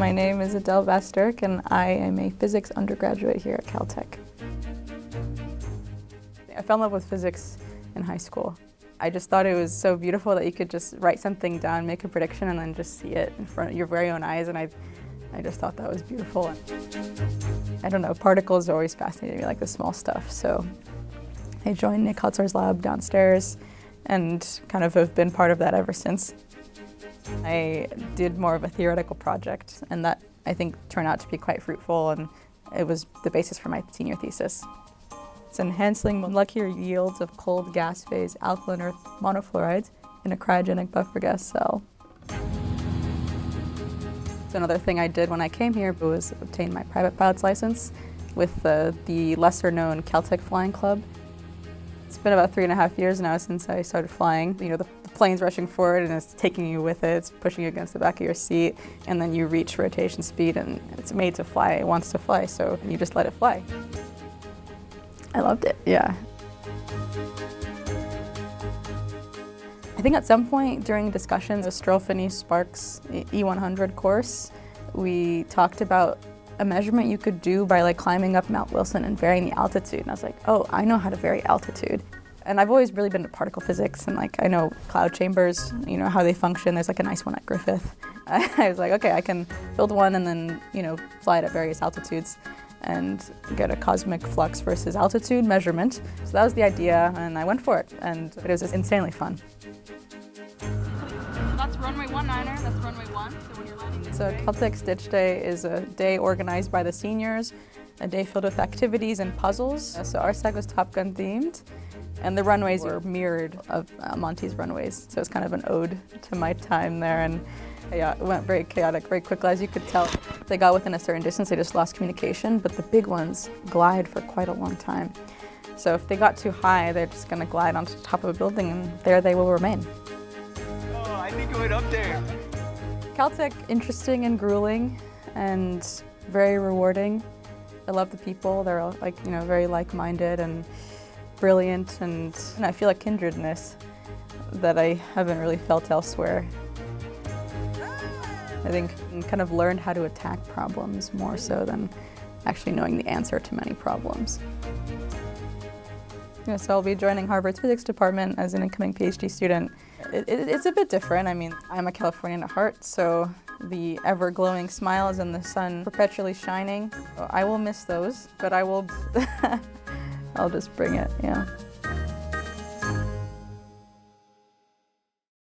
My name is Adele Basturk and I am a physics undergraduate here at Caltech. I fell in love with physics in high school. I just thought it was so beautiful that you could just write something down, make a prediction, and then just see it in front of your very own eyes, and I just thought that was beautiful. I don't know, particles always fascinated me, like the small stuff, so I joined Nick Hutzer's lab downstairs and kind of have been part of that ever since. I did more of a theoretical project, and that I think turned out to be quite fruitful, and it was the basis for my senior thesis. It's enhancing molecular yields of cold gas phase alkaline earth monofluorides in a cryogenic buffer gas cell. So another thing I did when I came here was obtain my private pilot's license with the lesser known Caltech Flying Club. It's been about 3.5 years now since I started flying. You know, the plane's rushing forward and it's taking you with it, it's pushing you against the back of your seat, and then you reach rotation speed and it's made to fly, it wants to fly, so you just let it fly. I loved it, yeah. I think at some point during discussions of Strophany-Sparks E100 course, we talked about a measurement you could do by like climbing up Mount Wilson and varying the altitude. And I was like, oh, I know how to vary altitude. And I've always really been into particle physics, and like I know cloud chambers, you know, how they function. There's like a nice one at Griffith. I was like, okay, I can build one and then, you know, fly it at various altitudes and get a cosmic flux versus altitude measurement. So that was the idea, and I went for it, and it was just insanely fun. That's runway 19er, that's runway 1, so when you're landing So Caltech Stitch Day is a day organized by the seniors, a day filled with activities and puzzles. So our side was Top Gun themed, and the runways were mirrored of Monty's runways. So it's kind of an ode to my time there, and yeah, it went very chaotic very quickly. As you could tell, if they got within a certain distance, they just lost communication, but the big ones glide for quite a long time. So if they got too high, they're just gonna glide onto the top of a building, and there they will remain. Oh, I think it went up there. Caltech, interesting and grueling, and very rewarding. I love the people. They're all, like, you know, very like-minded and brilliant, and I feel a kindredness that I haven't really felt elsewhere. I think I kind of learned how to attack problems more so than actually knowing the answer to many problems. Yeah, so I'll be joining Harvard's physics department as an incoming PhD student. It's a bit different. I mean, I'm a Californian at heart, so the ever-glowing smiles and the sun perpetually shining, I will miss those, but I will, I'll just bring it, yeah.